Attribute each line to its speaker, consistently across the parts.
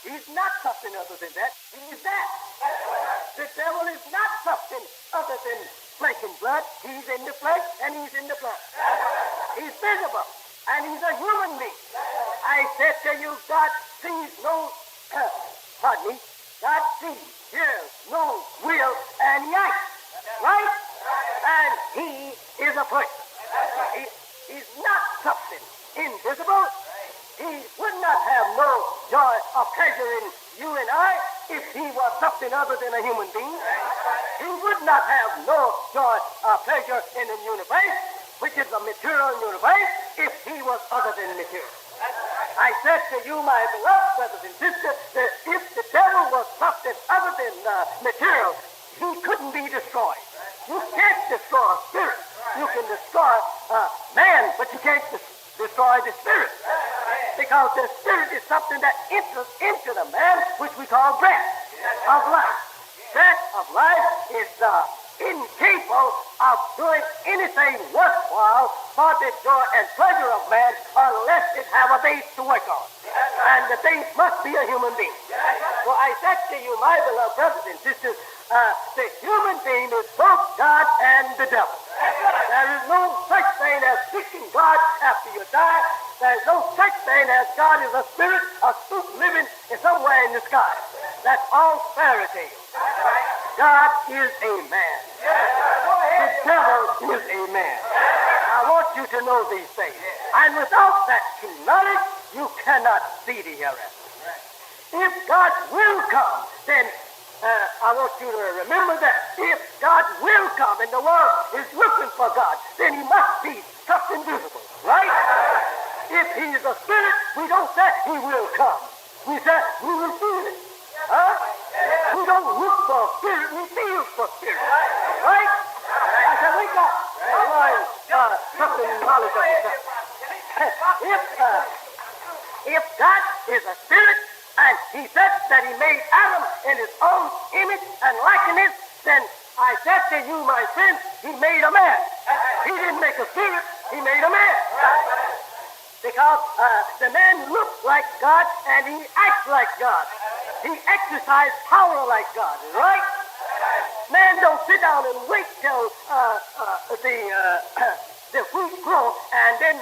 Speaker 1: He's not something other than that. He's that. The devil is not something other than flesh and blood. He's in the flesh and he's in the blood. He's visible and he's a human being. I said to you, God sees no, pardon me, God sees, hears, knows, will, and he acts. Right? And he is a person. He's not something invisible. He would not have no joy or pleasure in you and I if he was something other than a human being. He would not have no joy or pleasure in the universe, which is a material universe, if he was other than material. I said to you, my beloved brothers and sisters, that if the devil was something other than material, he couldn't be destroyed. You can't destroy a spirit. You can destroy man, but you can't destroy the spirit. Because the spirit is something that enters into the man, which we call breath of life. Breath of life is incapable of doing anything worthwhile for the joy and pleasure of man unless it have a base to work on. And the base must be a human being. So I said to you, my beloved brothers and sisters, the human being is both God and the devil. There is no such thing as seeking God after you die. There is no such thing as God is a spirit, a spook living somewhere in the sky. That's all fairy tale. God is a man. The devil is a man. I want you to know these things. And without that true knowledge, you cannot see the hereafter. If God will come, then I want you to remember that if God will come and the world is looking for God, then he must be something visible, right? If he is a spirit, we don't say he will come. We say we will feel it. Huh? We don't look for spirit, we feel for spirit. Right? I said, wake up. Something knowledge of yourself. If God is a spirit, and he said that he made Adam in his own image and likeness, then I said to you, my friend, he made a man. He didn't make a spirit, he made a man. Because the man looked like God and he acts like God. He exercised power like God, right? Man don't sit down and wait till the fruit grow and then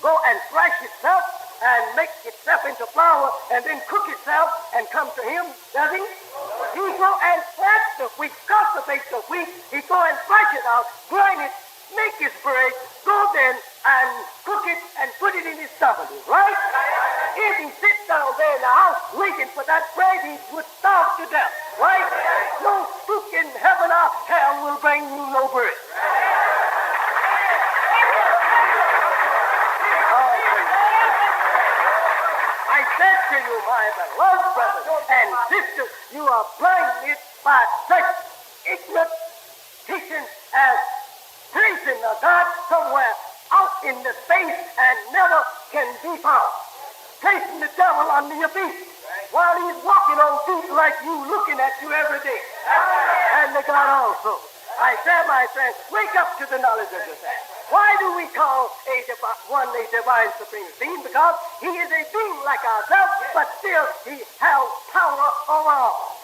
Speaker 1: go and thrash itself and make itself into flour and then cook itself and come to him, does he? He go and thrash the wheat, cultivate the wheat, he go and thrash it out, grind it, make his bread, go then and cook it and put it in his stomach, right? If he sits down there in the house waiting for that bread, he would starve to death, right? No spook in heaven or hell will bring you no bread. I said to you, my beloved brothers and sisters, you are blinded by such ignorant teaching as placing a God somewhere out in the space and never can be found. Placing the devil under your feet while he's walking on feet like you, looking at you every day. And the God also. I said, my friends, wake up to the knowledge of yourself. Why do we call a divine supreme being? Because he is a being like ourselves, but still he has power over all.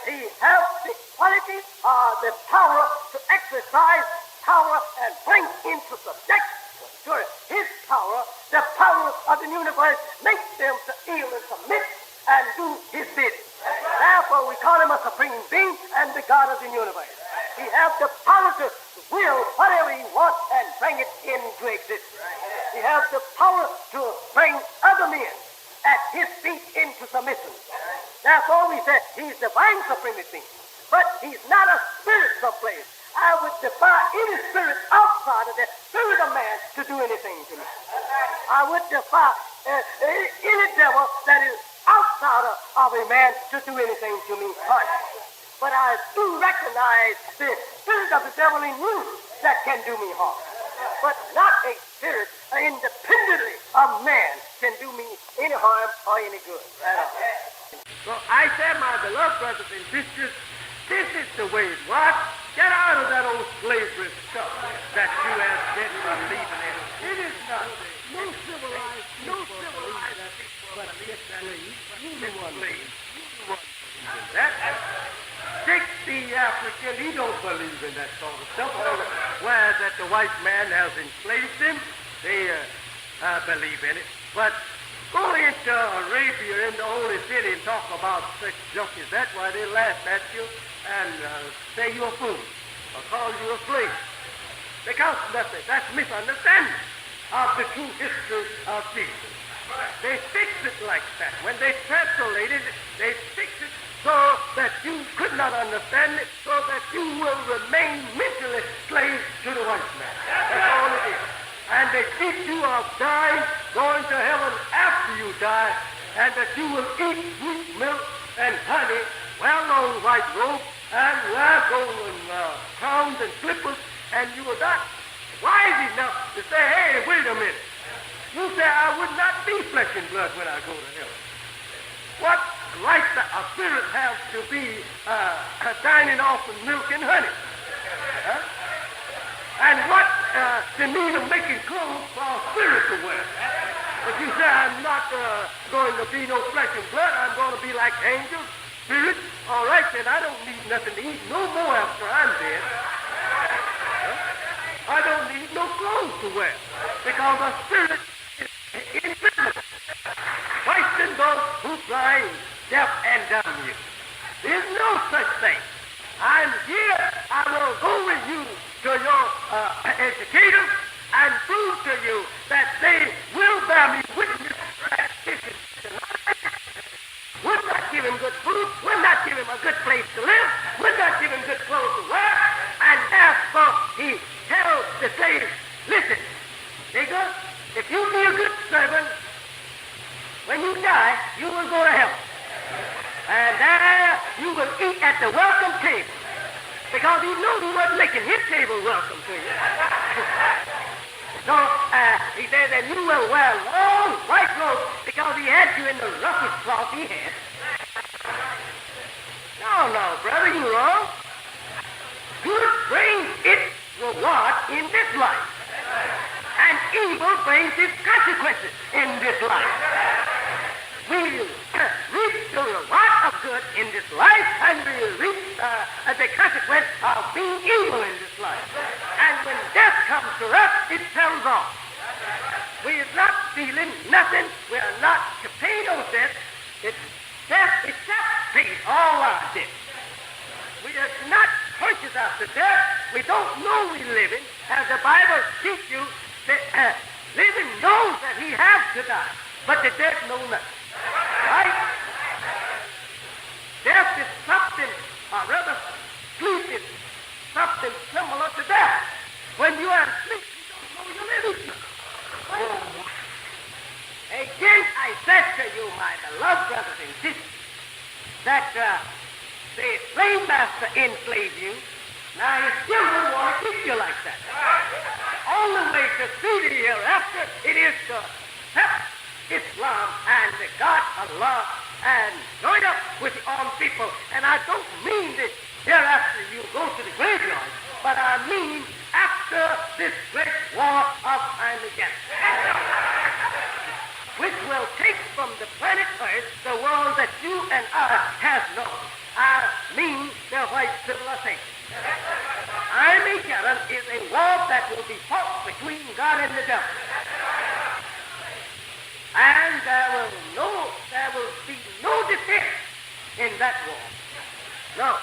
Speaker 1: He has the quality or the power to exercise power and bring into subjection to his power, the power of the universe, makes them to yield and submit and do his bidding. Therefore, we call him a supreme being and the God of the universe. He has the power to will whatever he wants and bring it into existence. He has the power to bring other men at his feet into submission. Therefore, we said he's divine supremacy, but he's not a spirit someplace. I would defy any spirit outside of the spirit of man to do anything to me. I would defy any devil that is outside of a man to do anything to me. But I do recognize the spirit of the devil in you that can do me harm. But not a spirit independently of man can do me any harm or any good at all. So I said, my beloved brothers and sisters, this is the way it was. Get out of that old slavery stuff that you have been believing in. It is not no civilized the one believes. You the one believes in that. Dick the African, he don't believe in that sort of stuff. Whereas that the white man has enslaved him, they believe in it. But go into Arabia, in the holy city, and talk about such junk as that, why they laugh at you and say you're a fool or call you a slave. Because that's misunderstanding of the true history of Jesus. They fix it like that. When they translate it, they fix it so that you could not understand it, so that you will remain mentally slaves to the white man. That's all it is. And they teach you of dying, going to heaven after you die, and that you will eat sweet milk and honey, well-known white robe, and wear golden crowns and slippers, and you will not wise enough to say, hey, wait a minute. You say I would not be flesh and blood when I go to heaven. What right does a spirit have to be dining off of milk and honey? Huh? And what the need of making clothes for a spirit to wear? But you say I'm not going to be no flesh and blood. I'm going to be like angels, spirits. All right, then I don't need nothing to eat no more after I'm dead. Huh? I don't need no clothes to wear because a spirit is invisible. White than those who blind, deaf, and dumb you. There's no such thing. I'm here. I will go with you to your educators and prove to you that they will bear me witness that this is would not give him good food, would not give him a good place to live, would not give him good clothes to wear, and therefore he tells the slaves, listen, nigger, if you be a good servant, when you die, you will go to heaven. And there you will eat at the welcome table. Because he knew he wasn't making his table welcome to you. So he says that you will wear long white robes because he had you in the roughest cloth he had. No, brother, you're wrong. Good brings its reward in this life. And evil brings its consequences in this life. We reap the reward of good in this life, and we reap the consequence of being evil in this life. And when death comes to us, it tells off. We are not stealing nothing. We are not to pay no debt. It's death itself pays all our debt. We are not conscious after death. We don't know we're living. As the Bible teaches you, that living knows that he has to die, but the dead know nothing. Right? Death is something, or rather, sleep is something similar to death. When you are asleep, you don't know you're living. Again, I said to you, my beloved brothers and sisters, that the slave master enslaved you. Now, he still wouldn't want to keep you like that. Only way to see the hereafter, it is to accept Islam and the God Allah and join up with the armed people. And I don't mean that hereafter you go to the graveyard, but I mean after this great war of Armageddon, which will take from the planet Earth the world that you and I have known. I mean the white civilization. Armageddon is a war that will be fought between God and the devil. And there will be no defense in that war. No.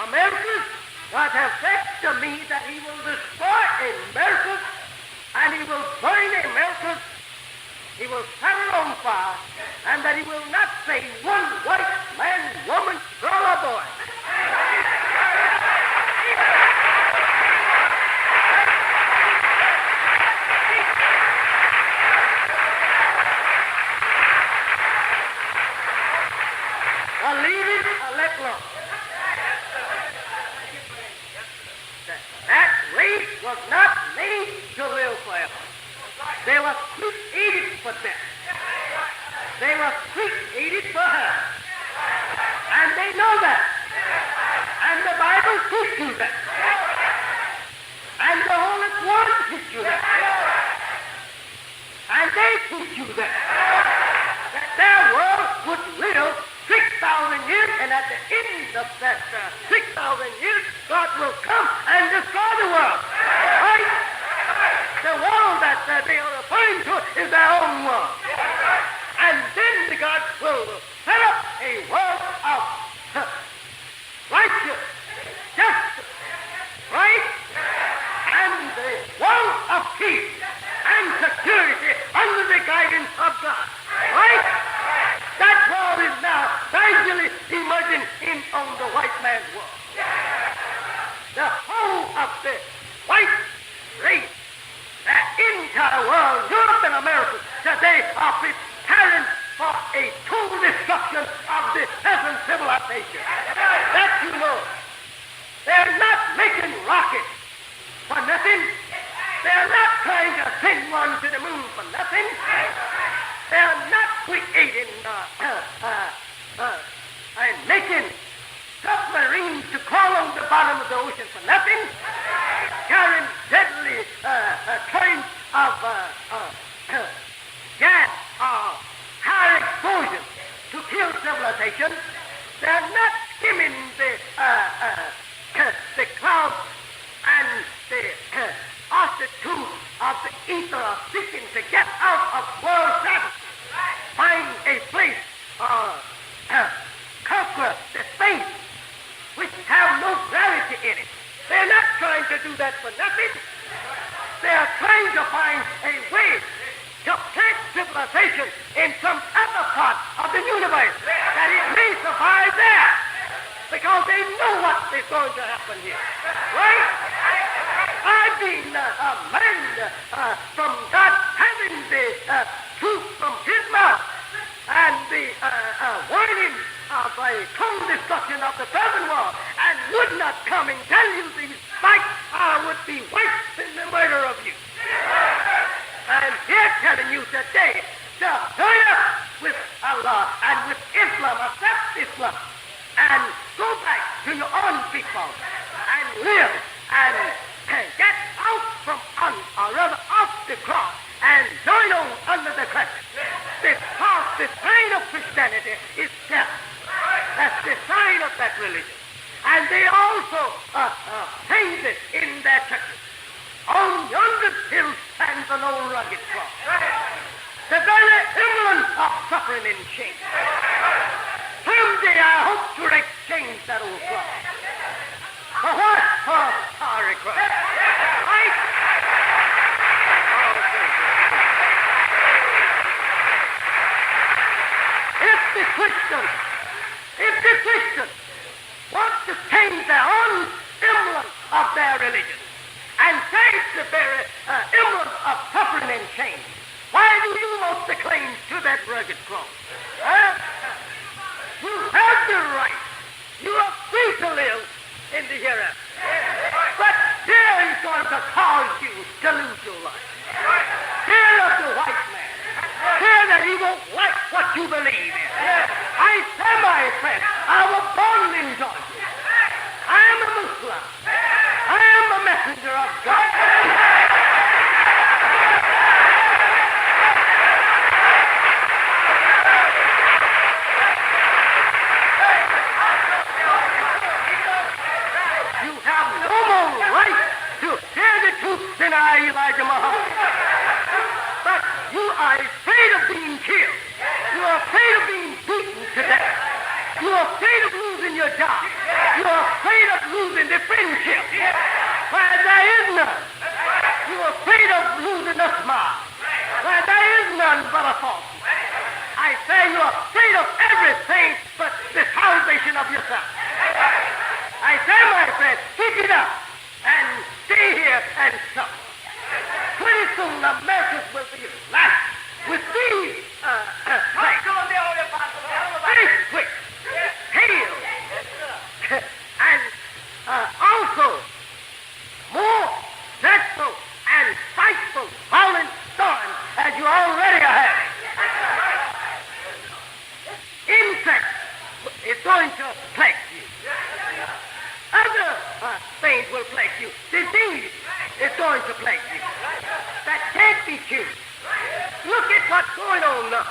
Speaker 1: America, God has said to me that he will destroy America and he will burn America. He will set it on fire, and that he will not save one white man, woman, girl, or boy. Or leave it or let alone. That race was not made to live forever. They were created for death. They were created for her. And they know that. And the Bible teaches you that. And the Holy One teaches you that. And they teach you that. at the end of that 6,000 years, God will come and destroy the world. Right? The world that they are referring to is their own world. And then the God will set up a world of righteous, justice, right? And the world of peace and security under the guidance of God. Right? That world is now gradually emerging in on the white man's world. The whole of the white race, the entire world, Europe and America, today are preparing for a total destruction of the peasant civilization. That you know. They're not making rockets for nothing. They're not trying to send one to the moon for nothing. They're not creating and making submarines to crawl on the bottom of the ocean for nothing. Carrying deadly currents of gas or high explosion to kill civilization. They're not skimming the clouds and the altitude of the ether, seeking to get out of world travel, find a place conquer the space which have no gravity in it. They're not trying to do that for nothing. They're trying to find a way to plant civilization in some other part of the universe that it may survive there, because they know what is going to happen here. Right? I've been learned from God having the truth from his mouth and the warning of a total destruction of the present world, and would not come and tell you these facts, I would be worse than the murder of you. And here telling you today to join up with Allah and with Islam, accept Islam, and go back to your own people and live and get out from on, or rather off the cross and join on under the crescent. Because the sign of Christianity is death. That's the sign of that religion. And they also paint it in their churches. On yonder hill stands an old rugged cross. The very emblem of suffering and shame. Someday I hope to exchange that old cross. For what? For a sorry cross. Right? If the Christians want to change their own emblem of their religion and change the very emblem of suffering and shame, why do you want to cling to that rugged cross? You have the right. You are free to live in the hereafter. But fear is going to cause you to lose your life. Fear of the white man. Fear that he won't like what you believe in. I say, my friend, I was born in Georgia. I am a Muslim. I am a messenger of God. You have no more right to hear the truth than I, Elijah Muhammad. But you are afraid of being killed. You are afraid of being beaten to death. You are afraid of losing your job. You are afraid of losing the friendship. Where there is none. You are afraid of losing a smile. Where there is none but a false. I say you are afraid of everything but the salvation of yourself. I say, my friend, keep it up and stay here and suffer. Pretty soon the message will be lashed with these plagues. Very quick, hail, and also more dreadful and frightful violent storms as you already are having. Insects is going to plague you. Other things will plague you. Disease is going to plague you. That can't be cured. Look at what's going on now.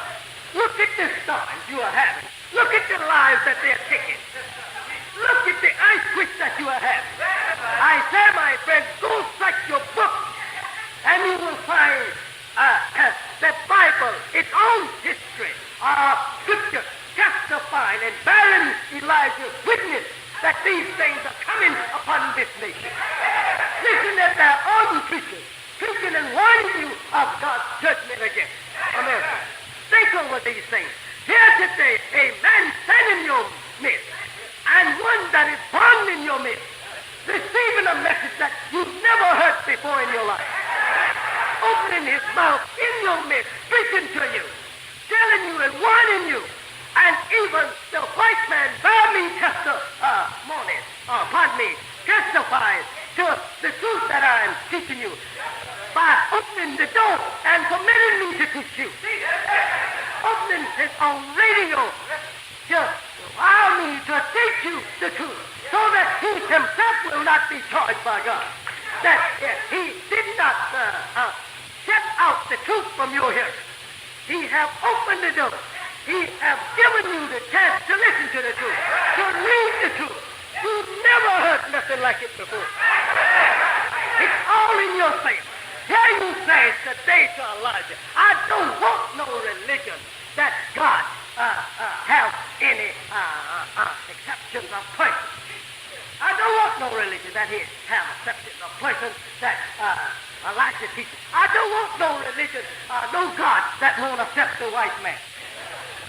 Speaker 1: Look at the storms you are having. Look at the lives that they're taking. Look at the ice quit that you are having. I say, my friend, go search your book, and you will find the Bible, its own history, scripture testifying and bearing Elijah's witness that these things are coming upon this nation. Listen at their own preachers, preaching and warning you of God's judgment against America. Think over these things. Here today, a man standing in your midst, and one that is born in your midst, receiving a message that you've never heard before in your life, opening his mouth in your midst, speaking to you, telling you and warning you, and even the white man bear me testifies to the truth that I am teaching you by opening the door and permitting me to teach you, opening his own radio to allow me to teach you the truth, so that he himself will not be charged by God, that he did not shut out the truth from your hearing. He have opened the door. He have given you the chance to listen to the truth, to read the truth. You've never heard nothing like it before. It's all in your face. Here you say today to Elijah, I don't want no religion that God have any exceptions of persons. I don't want no religion that he have exceptions of persons that Elijah teaches. I don't want no religion, no God that won't accept the white man.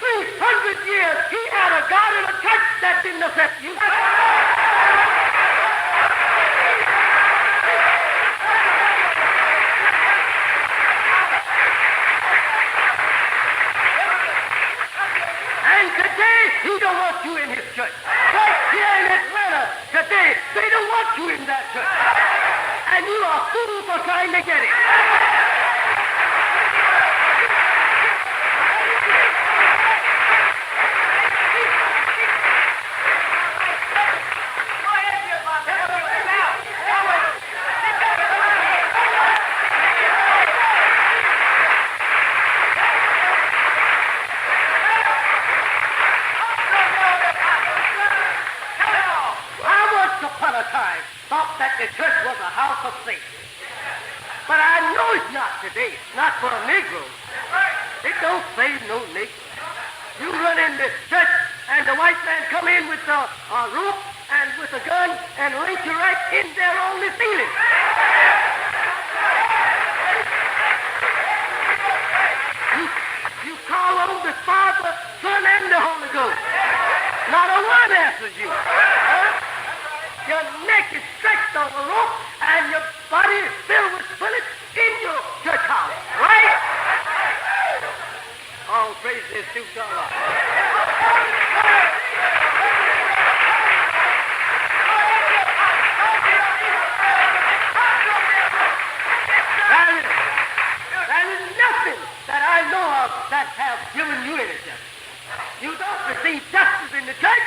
Speaker 1: 300 years he had a God in a church that didn't accept you. And today he don't want you in his church. Right here in Atlanta today, they don't want you in that church. And you are fools for trying to get it. Thought that the church was a house of Satan. But I know it's not today. Not for a Negro. It don't save no Negro. You run in the church and the white man come in with a rope and with a gun and lynch you right in there on the ceiling. You call on the Father, Son, and the Holy Ghost. Not a one answers you. Your neck is stretched on the rope, and your body is filled with bullets in your church house, right? All praise is due to Allah. There is nothing that I know of that have given you anything. You don't receive justice in the church,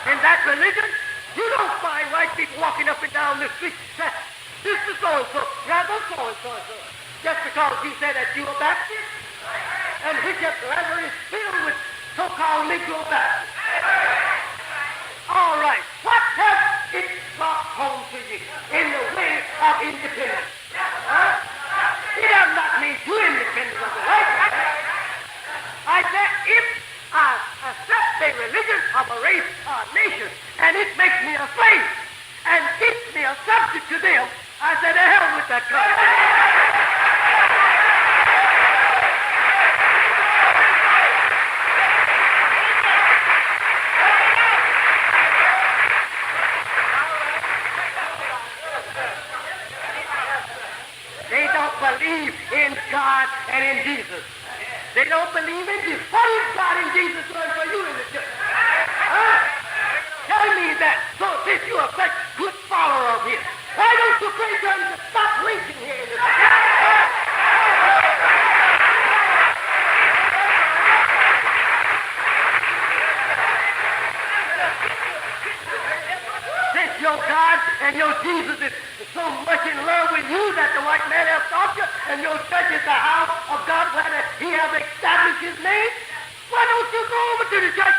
Speaker 1: in that religion. You don't find white people walking up and down the street saying, this is so-and-so, rather so-and-so, just because you say that you're a Baptist, and which Atlanta is filled with so-called Negro Baptists. All right, what has it brought home to you in the way of independence? It has not made you independent of the white man. I said, if I accept the religion of a race or a nation, and it makes me a slave, and keeps me a subject to them, I said, to hell with that country. They don't believe in God and in Jesus. They don't believe in Jesus. What is God and Jesus doing for you in the church? Tell me that. So since you are such good follower of his, why don't you pray to him to stop lynching here in the church? Since your God and your Jesus is so much in love with you that the white man has taught you, and your church is the house of God where he has established his name, why don't you go over to the church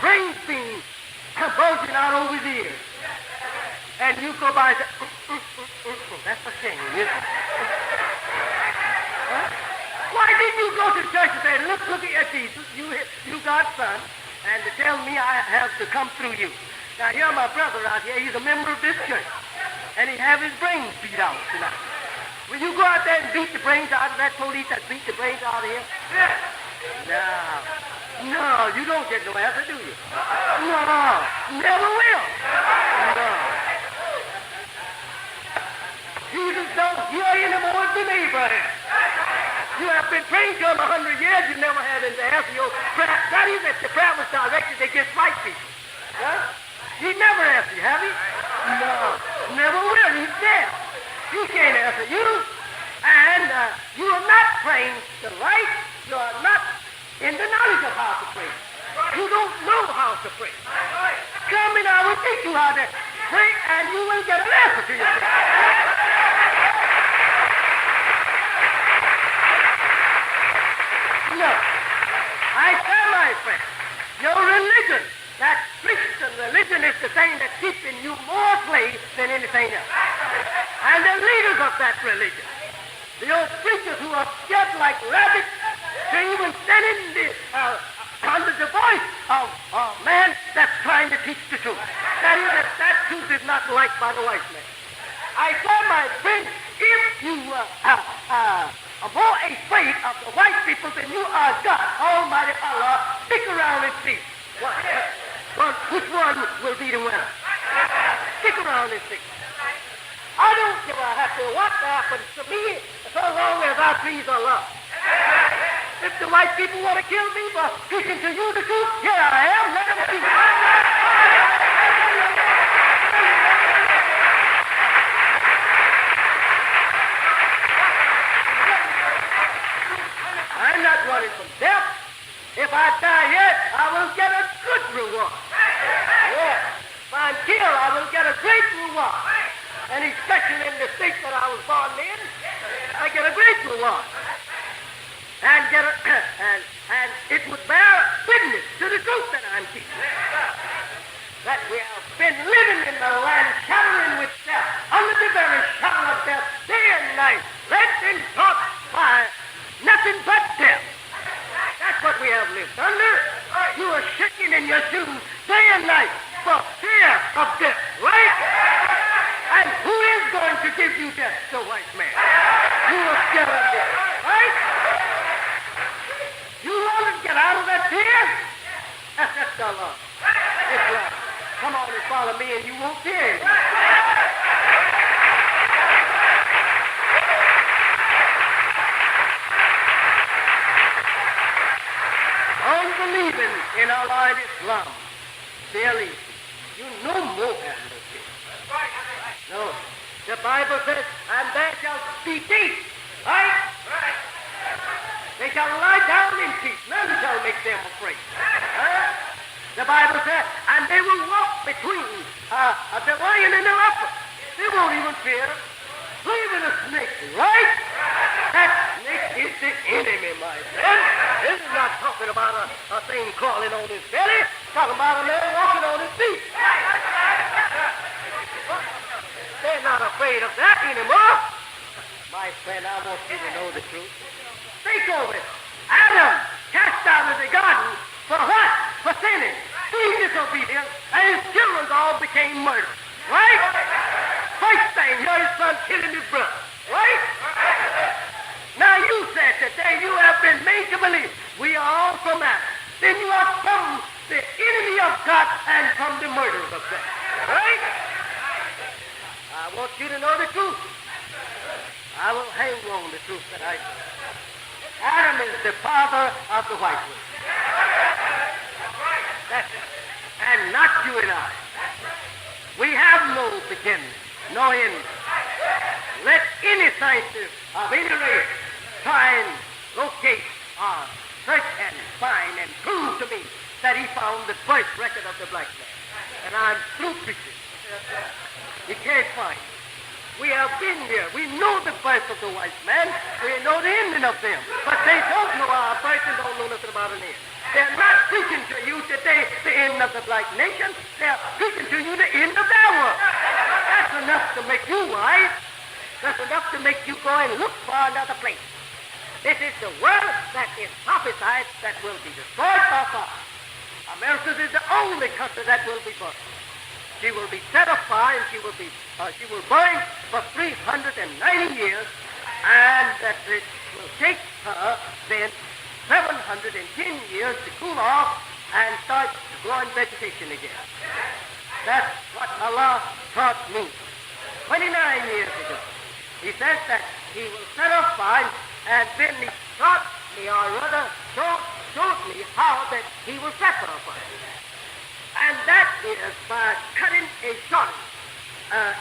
Speaker 1: brains being bulging out over his ears. And you go by and say, that's a shame, isn't it? Huh? Why didn't you go to church and say, look at Jesus, you God's son, and to tell me I have to come through you? Now, here my brother out here, he's a member of this church, and he have his brains beat out tonight. Will you go out there and beat the brains out of that police that beat the brains out of him? No, you don't get no answer, do you? No, never will. No. Jesus don't hear any more than Abraham. You have been praying to him 100 years, you never had him to answer your prayer. That is, if the prayer was directed against white people. Huh? He never answered you, have he? No, never will. He's dead. He can't answer you. And you are not praying the right. You are not in the knowledge of how to pray. You don't know how to pray. Come and I will teach you how to pray, and you will get an answer to your prayer. No. I tell my friend, your religion, that Christian religion, is the thing that's keeping you more slaves than anything else. And the leaders of that religion, the old preachers who are scared like rabbits, they even standing under the voice of a man that's trying to teach the truth. That is, that truth is not liked by the white man. I tell my friend, if you are more afraid of the white people than you are God, Almighty Allah, stick around and see which one will be the winner. Stick around and see. I don't give a happy what happens to me so long as I please Allah. If the white people want to kill me for preaching to you the truth, here I am. Let them see. I'm not running from death. If I die here, I will get a good reward. Yeah. If I'm killed, I will get a great reward. And especially in the state that I was born in, I get a great reward. And it would bear witness to the truth that I'm teaching. That we have been living in the land shadowing with death, under the very shadow of death, day and night, led and taught by nothing but death. That's what we have lived under. You are shaking in your shoes day and night for fear of death, right? And who is going to give you death? The white man. You are scared of death, right? You want to get out of that fear? That's Allah. It's right. Come on and follow me and you won't fear him. Unbelieving in Allah and Islam, barely, you no more have no fear. No. The Bible says, and there shall be peace, right? They shall lie down in peace. None shall make them afraid. The Bible says, and they will walk between the lion and the leopard. They won't even fear. Even a snake, right? That snake is the enemy, my friend. This is not talking about a thing crawling on his belly. It's talking about a man walking on his feet. They're not afraid of that anymore. My friend, I want you to know the truth. Think of it. Adam cast out of the garden for what? For sinning. Being disobedient, and his children all became murderers. Right? First thing, your son killing his brother. Right? Now you said today you have been made to believe we are all from Adam. Then you are from the enemy of God and from the murderers of God. Right? I want you to know the truth. I will hang on the truth that I say. Adam is the father of the white race. That's it. And not you and I. We have no beginning, no end. Let any scientist of any race try and locate or search and find and prove to me that he found the first record of the black man. And I'm through preaching. You can't find it. We have been here. We know the birth of the white man. We know the ending of them. But they don't know our birth and don't know nothing about an end. They're not preaching to you today the end of the black nation. They're preaching to you the end of their world. That's enough to make you wise. That's enough to make you go and look for another place. This is the world that is prophesied that will be destroyed by fire. America is the only country that will be burned. She will be set afire and she will burn for 390 years, and that it will take her then 710 years to cool off and start growing vegetation again. That's what Allah taught me 29 years ago. He says that he will set us fire, and then he taught me, or rather showed me how that he will set her fire. And that is by cutting a shorter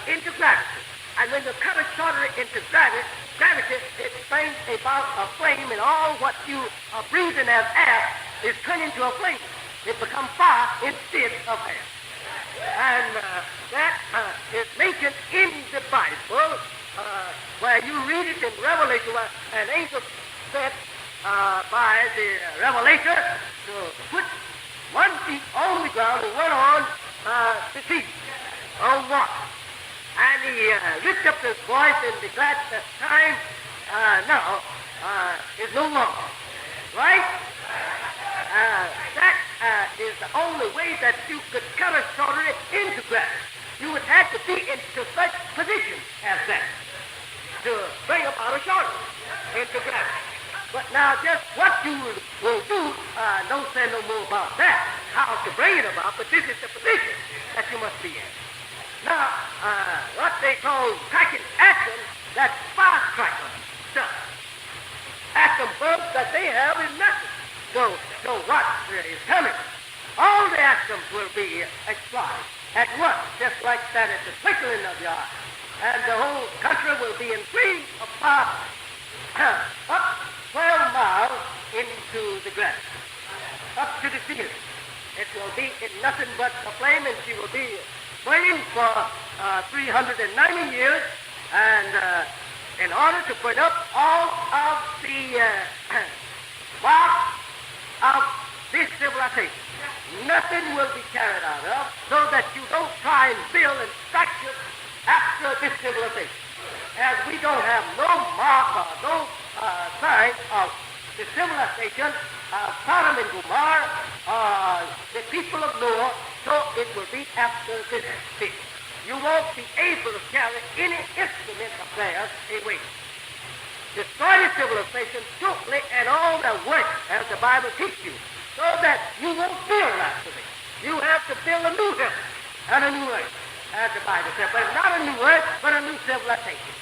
Speaker 1: into gravity. And when you cut a shorter into gravity, it brings about a flame, and all what you are breathing as air is turned into a flame. It becomes fire instead of air. And that is mentioned in the Bible, where you read it in Revelation, where an angel said by the revelator to put 1 feet on the ground and 1 on the sea, on water. And he lifted up his voice and declared that time now is no longer. Right? That is the only way that you could cut a shorter into gravity. You would have to be into such position as that to bring about a shorter into gravity. But now just what you will do, don't say no more about that, how to bring it about, but this is the position that you must be in. Now, what they call cracking atom, that's firecracker stuff. Atom bulbs that they have is nothing. So what is coming? All the atoms will be exploded at once, just like that at the twinkling of your eye. And the whole country will be in flames of fire up 12 miles into the ground, up to the ceiling. It will be in nothing but a flame, and she will be burning for 390 years, and in order to put up all of the marks of this civilization. Nothing will be carried out of, so that you don't try and build and structure after this civilization. As we don't have no mark or no sign of the civilization of Sodom and Gomorrah, the people of Noah, so it will be after this thing. You won't be able to carry any instrument of theirs away. Destroy the civilization totally and all their work, as the Bible teaches you, so that you won't build after it. You have to build a new heaven and a new earth, as the Bible says, but not a new earth, but a new civilization.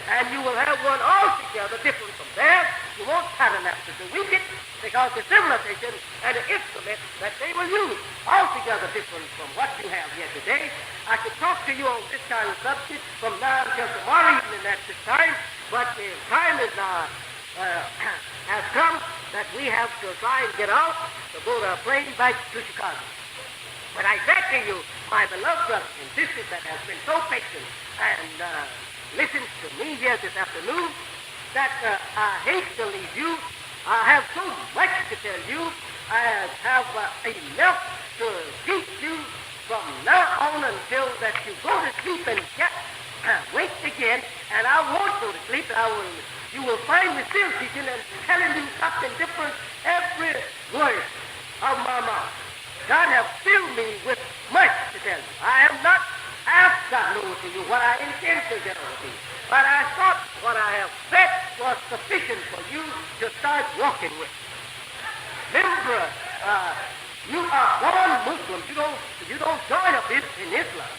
Speaker 1: And you will have one altogether different from theirs. You won't pattern after the wicked, because the civilization and the instrument that they will use altogether different from what you have here today. I could talk to you on this kind of subject from now until tomorrow evening at this time, but the time is has come that we have to try and get out to go to a plane back to Chicago. But I said to you, my beloved brothers and sisters that have been so patient and listened to me here this afternoon, that I hate to leave you. I have so much to tell you. I have enough to teach you from now on until that you go to sleep and get wake again, and I won't go to sleep. You will find me still teaching and telling you something different every word of my mouth. God has filled me with much to tell you. I have not half gotten over to you what I intend to get over to you, but I thought what I have said was sufficient for you to start walking with. Remember, you are born Muslim. You don't join up in Islam.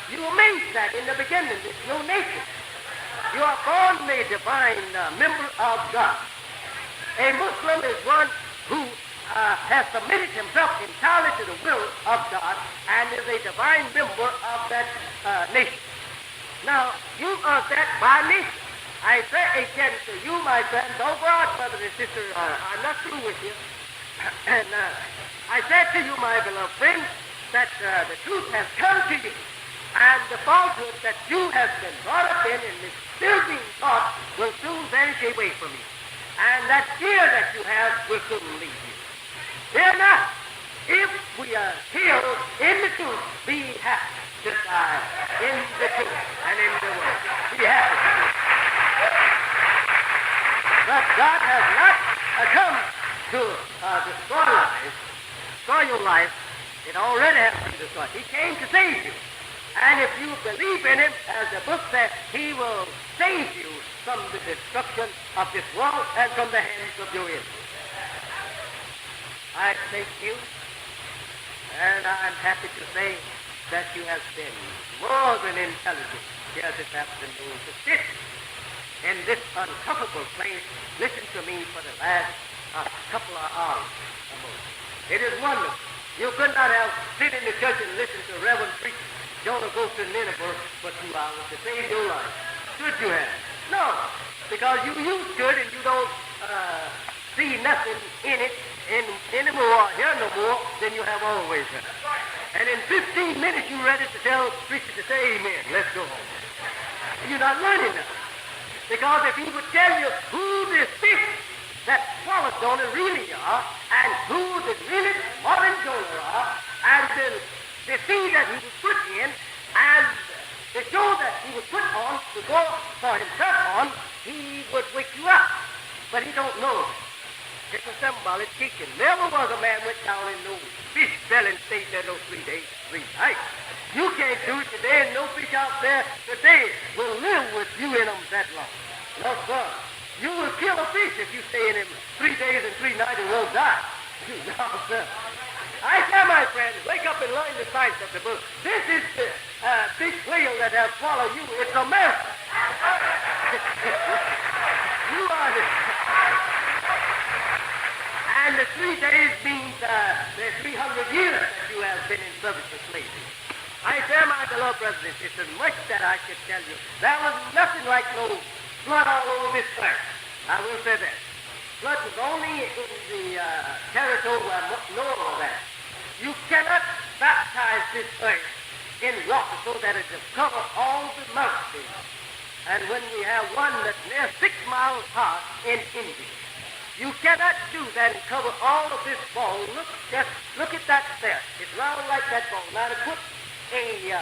Speaker 1: You were made that in the beginning. It's your nature. You are born a divine member of God. A Muslim is one who has submitted himself entirely to the will of God and is a divine member of that nation. Now, you are that by nature. I say again to you, my friends, oh God, brothers and sisters, I'm not through with you. And I said to you, my beloved friends, that the truth has come to you, and the falsehood that you have been brought up in and is still being taught will soon vanish away from you. And that fear that you have will soon leave you. Fear not. If we are killed in the truth, be happy to die in the truth and in the word. Be happy. But God has not come to destroy your life. It already has been destroyed. He came to save you. And if you believe in him, as the book says, he will save you from the destruction of this world and from the hands of your enemies. I thank you, and I'm happy to say that you have been more than intelligent here this afternoon to sit in this uncomfortable place, listen to me for the last couple of hours or more. It is wonderful. You could not have sit in the church and listen to Reverend preach Jonah goes to Nineveh for 2 hours to save your life. Should you have? No, because you used to it and you don't see nothing in it anymore, hear no more than you have always heard. And in 15 minutes you're ready to tell the preacher to say amen. Let's go home. You're not learning nothing. Because if he would tell you who the fish that swallowed Jonah really are, and who the really swallowed Jonah are, and the sea that he was put in, and the show that he was put on to go for himself on, he would wake you up. But he don't know it. It's a symbolic teaching. Never was a man went down in no fish belly and stayed there those 3 days, 3 nights. You can't do it today, and no fish out there today will live with you in them that long. No, sir. You will kill a fish if you stay in him 3 days and 3 nights and won't die. No, sir. I tell my friends, wake up and learn the science of the book. This is the big whale that has swallowed you. It's America. You are the... And the 3 days means the 300 years that you have been in service of slavery. I tell my beloved brothers, it's as much that I could tell you. There was nothing like no flood all over this earth. I will say that. Flood was only in the territory where Noah was at. You cannot baptize this earth in water so that it will cover all the mountains. And when we have one that's near 6 miles high in India, you cannot do that and cover all of this ball. Look at that there. It's round like that ball. Now to put a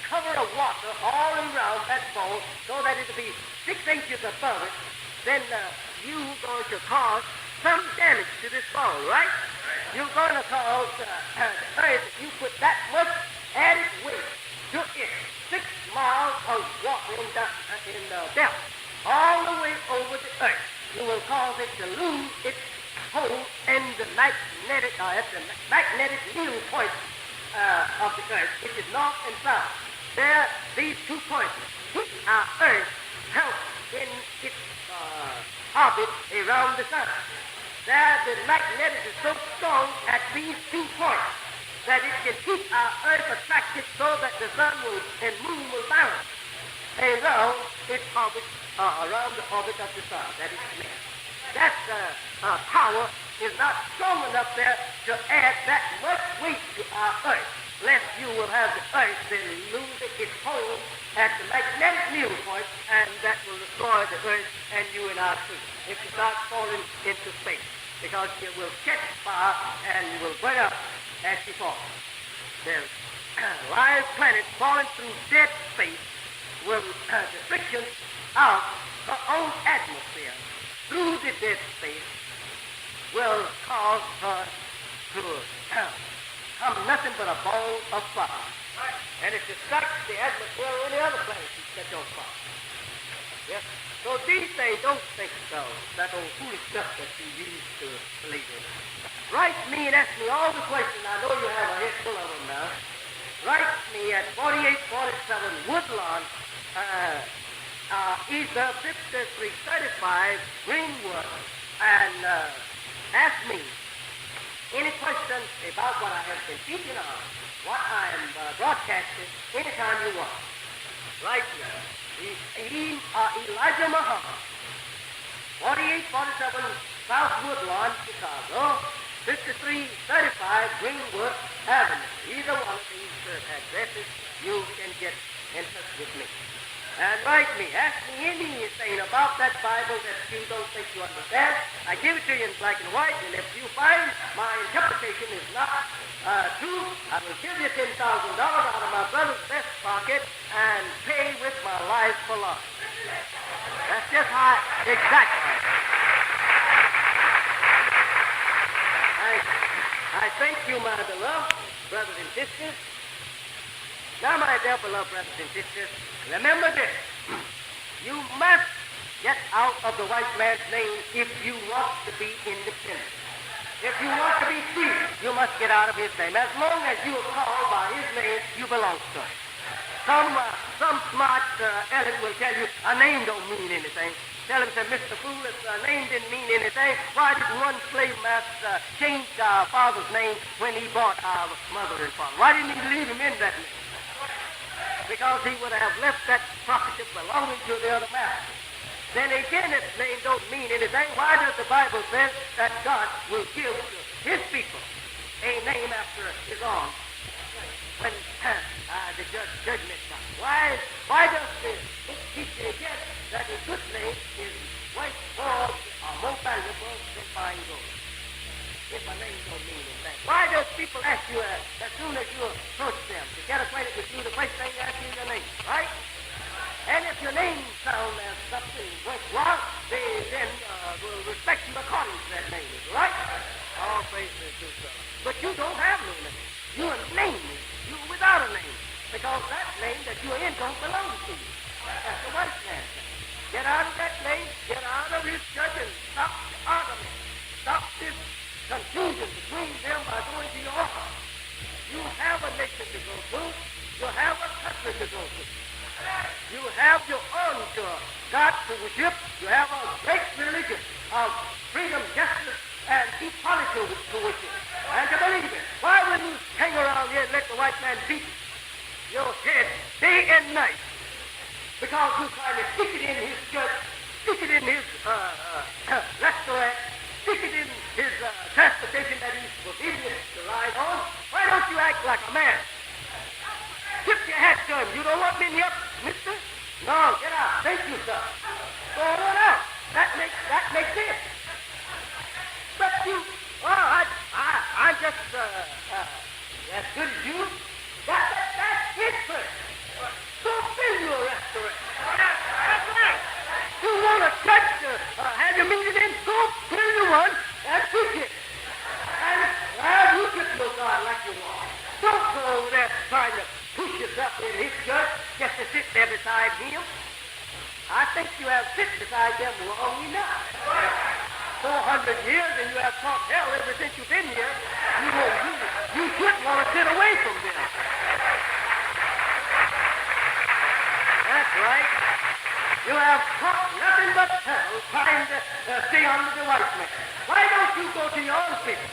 Speaker 1: cover of water all around that ball so that it'll be 6 inches above it, then you're going to cause some damage to this ball, right? You're going to cause the earth, if you put that much added weight to it, 6 miles of water in depth, all the way over the earth, you will cause it to lose its hold in the magnetic needle point of the earth, which is north and south. There, these 2 points keep our earth held in its orbit around the sun. There, the magnetic is so strong at these 2 points that it can keep our earth attracted so that the sun and moon will bounce around its orbit, around the orbit of the sun. That is clear. That power is not strong enough there to add that much weight to our earth, lest you will have the earth then lose its hold at the magnetic needle point, and that will destroy the earth and you and our truth. If you start falling into space, because it will catch fire and will burn up as you fall. The live planet falling through dead space will, the friction of her own atmosphere through the dead space will cause her to come nothing but a ball of fire. And if it strikes the atmosphere or any other planet, you catch on fire. Yes? So these things, don't think so. That old foolish stuff that you used to believe in. Write me and ask me all the questions. I know you have a head full of them now. Write me at 4847 Woodlawn, Ether 5335 Greenwood, and ask me any questions about what I have been teaching on, what I am broadcasting, anytime you want. Right now. Elijah Muhammad, 4847 South Woodlawn, Chicago, 5335 Greenwood Avenue. Either one of these addresses, you can get in touch with me. and write me. Ask me anything about that Bible that you don't think you understand. I give it to you in black and white, and if you find my interpretation is not true, I will give you $10,000 out of my brother's vest pocket and pay with my life for loss. That's just how exactly. I thank you, my beloved brothers and sisters. Now, my dear beloved brothers and sisters, remember this. You must get out of the white man's name if you want to be independent. If you want to be free, you must get out of his name. As long as you are called by his name, you belong to him. Some smart aleck will tell you a name don't mean anything. Tell him, say, Mr. Fool, if a name didn't mean anything, why did one slave master change our father's name when he bought our mother and father? Why didn't he leave him in that name? Because he would have left that property belonging to the other master. Then again, if name don't mean anything, why does the Bible say that God will give to his people a name after his own when the judgment comes? Why does it teach you again that a good name is white gold or more valuable than fine gold? If a name don't mean anything. Why does people ask you as soon as you approach them to get acquainted with you, the first thing they ask you your name, right? And if your name sounds as something worthwhile, they then will respect you according to that name, right? All praises to God. But you don't have no name. You're nameless. You're without a name. Because that name that you're in don't belong to you. That's the white man. Get out of that name. Get out of his church and stop the argument. Stop this confusion between them by going to your office. You have a nation to go to. You have a country to go to. You have your own God to worship. You have a great religion of freedom, justice, and equality to worship and to believe in. Why would you hang around here and let the white man beat your head day and night? Because you're trying to stick it in his church, stick it in his restaurant, stick it in his transportation that he's forbidden to ride on. Why don't you act like a man? Tip your hat to him. You don't want me in here, mister? No, get out. Thank you, sir. Go on out. That makes it. But you, I'm just as good as you. That's it, sir. Go fill your restaurant. That's right. You want a church to have your meeting in? Go fill your one and preach it. And you just know God like you want. Don't go over there trying to push yourself in his church just to sit there beside him. I think you have sit beside them long enough. 400 years and you have taught hell ever since you've been here. You shouldn't want to sit away from them. That's right. You have taught nothing but hell trying to stay under the white man. Why don't you go to your own people?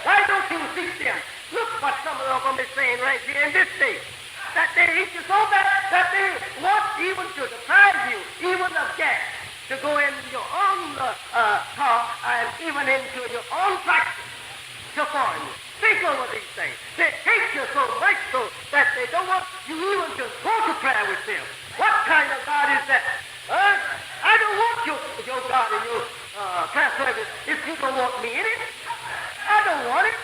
Speaker 1: Why don't you seek them? Look what some of them is saying right here in this state. That they hate you so bad that they want even to deprive you even of gas to go in your own car and even into your own practice to foreign you. Think over these things. They hate you so much so that they don't want you even to go to prayer with them. What kind of God is that? I don't want your God in your prayer service if you don't want me in it. I don't want it.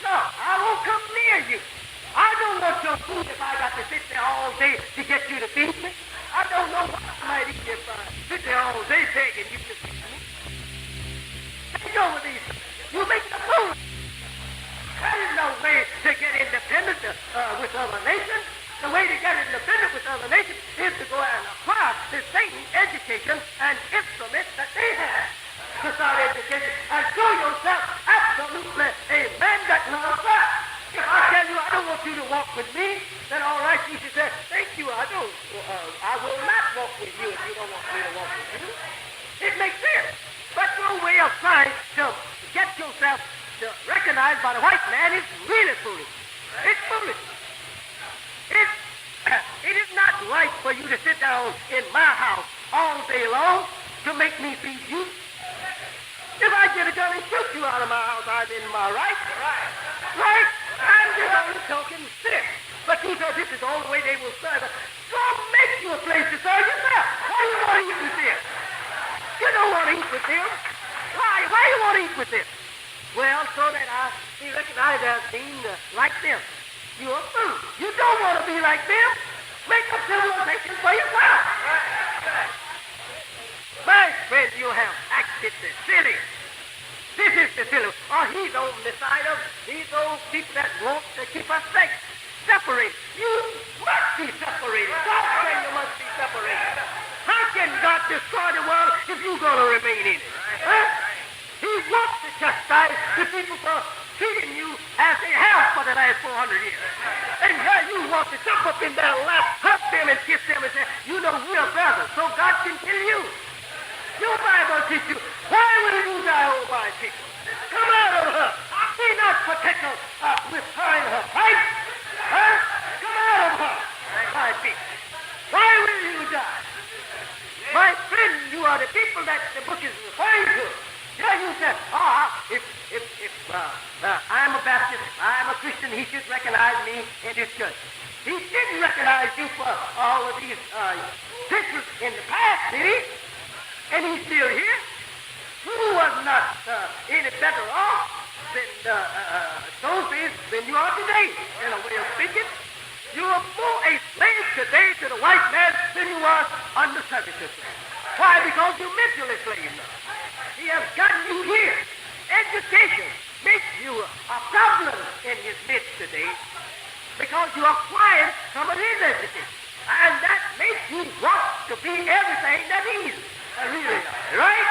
Speaker 1: No, I won't come near you. I don't want your food if I got to sit there all day to get you to feed me. I don't know what I might eat if I sit there all day begging you to feed me. Think over these things. You make the food. There is no way to get independent with other nations. The way to get independent with other nations is to go and acquire the same education and instruments that they have. To start education and show yourself absolutely a man that loves God. If I tell you I don't want you to walk with me, then all right, you should say, thank you, I will not walk with you if you don't want me to walk with you. It makes sense. But your way of trying to get yourself to recognized by the white man is really foolish. It's foolish. It is not right for you to sit down in my house all day long to make me feed you. If I get a gun and shoot you out of my house, I'm in my right. Right? I'm just only talking sense. But you know this is the only way they will serve us. Go make you a place to serve yourself. Why do you want to eat with them? You don't want to eat with them. Why? Why do you want to eat with them? Well, so that I be recognized as being like them. You're a fool. You don't want to be like them. Make a civilization for yourself. My friend, you have acted silly. This is the silly. Oh, he's on the side of these old people that want to keep us separate. You must be separated. God said you must be separated. How can God destroy the world if you're going to remain in it? Huh? He wants to chastise the people for treating you as they have for the last 400 years. And here you want to jump up in their lap, hug them and kiss them and say, you know, we're brothers, so God can kill you. Your Bible teaches you, why will you die, old my people? Come out of her. Be not protected with her in her fight. Huh? Come out of her, my people. Why will you die? My friend, you are the people that the book is referring to. Yeah, you said, if I'm a Baptist, I'm a Christian, he should recognize me in this church. He didn't recognize you for all of these centuries in the past, did he? And he's still here. Who was not any better off than those days than you are today, in a way of speaking? You are more a slave today to the white man than you are under servitude. Why? Because you're mentally slave now. He has gotten you here. Education makes you a problem in his midst today because you acquired some of his education. And that makes you want to be everything that he's really not, right?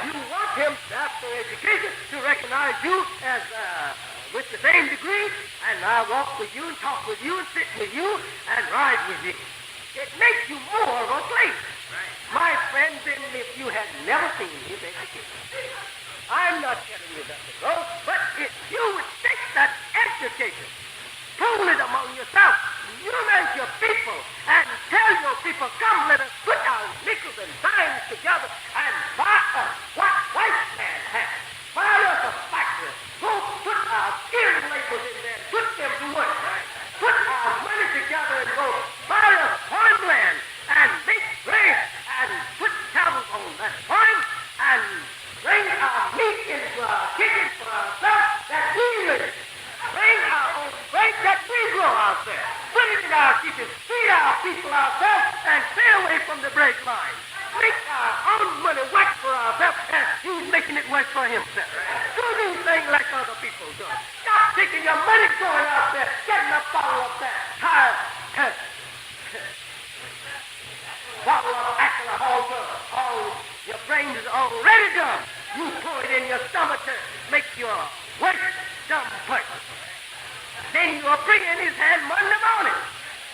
Speaker 1: You want him, after education, to recognize you as with the same degree, and I walk with you and talk with you and sit with you and ride with you. It makes you more of a slave. My friend, then if you had never seen his education, I'm not telling you that to go, but if you would take that education, pool it among yourself, unite your people, and tell your people, come, let us put our nickels and dimes together and buy us what white man has. Buy us a factory. Go put our skilled laborers in there, put them to work. Put our money together and go buy us farmland and make grain and put cattle on that farm and bring our meat into our kitchen for ourselves that we live. Bring our own grain that we grow ourselves. Put it in our kitchen. Feed our people ourselves and stay away from the break line. Make our own money work for ourselves and he's making it work for himself. Do these things like other people do. Stop taking your money going out there, getting a bottle of that tired bottle of alcohol. All your brains is already done. You pour it in your stomach to make your work dumb person. Then you are bringing his hand Monday morning.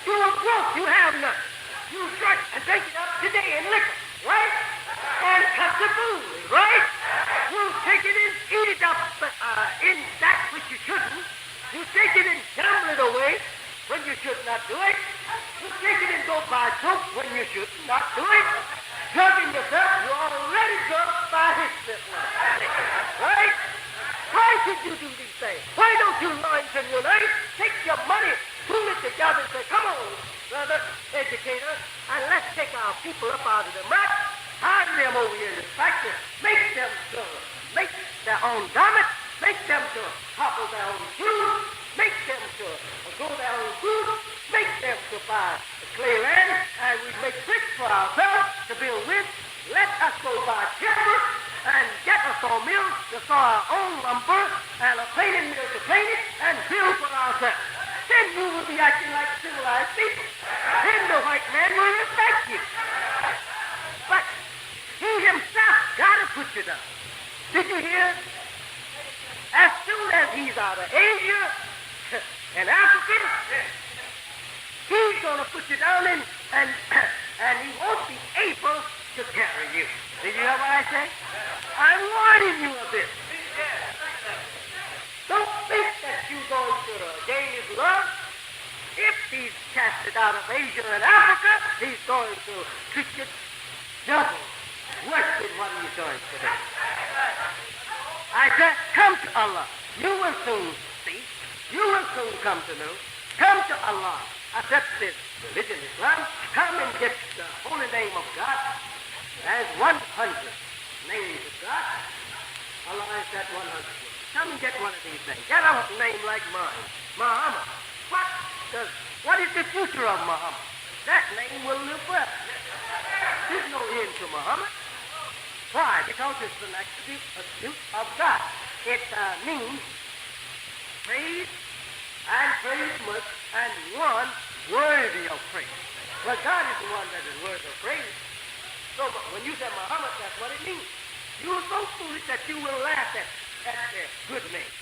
Speaker 1: You are broke, you have none. You drink and drink it up today in liquor, right? And cut the booze, right? You take it and eat it up in that which you shouldn't. You take it and gamble it away when you should not do it. You take it and go buy dope when you should not do it. Drugging yourself, you're already drugged by his business, right? Why should you do these things? Why don't you learn to unite? Take your money, pool it together and say, come on, brother, educator, and let's take our people up out of the mud, hire them over here in the factory, make them to make their own garments, make them to cobble their own shoes, make them to grow their own food, make them to buy clay land, and we make bricks for ourselves to build with. Let us go buy timber and get a sawmill to saw our own lumber and a planing mill to plane it and build for ourselves. Then you will be acting like civilized people. Then the white man will respect you. But he himself got to put you down. Did you hear? As soon as he's out of Asia and Africa, he's going to put you down and he won't be able to carry you. Did you hear what I say? I'm warning you of this. Don't think that you're going to gain his love. If he's casted out of Asia and Africa, he's going to treat you double, worse than what he's doing today. I said, come to Allah. You will soon see. You will soon come to know. Come to Allah. accept this religion, Islam, come and get the holy name of God. There's 100 names of God. Allah is that 100. Come and get one of these names. Get a name like mine, Muhammad. What is the future of Muhammad? That name will live forever. There's no end to Muhammad. Why? Because it's an attribute of God. It means praise and praise much and one worthy of praise. Well, God is the one that is worthy of praise. So when you say Muhammad, that's what it means. You are so foolish that you will laugh at their good name.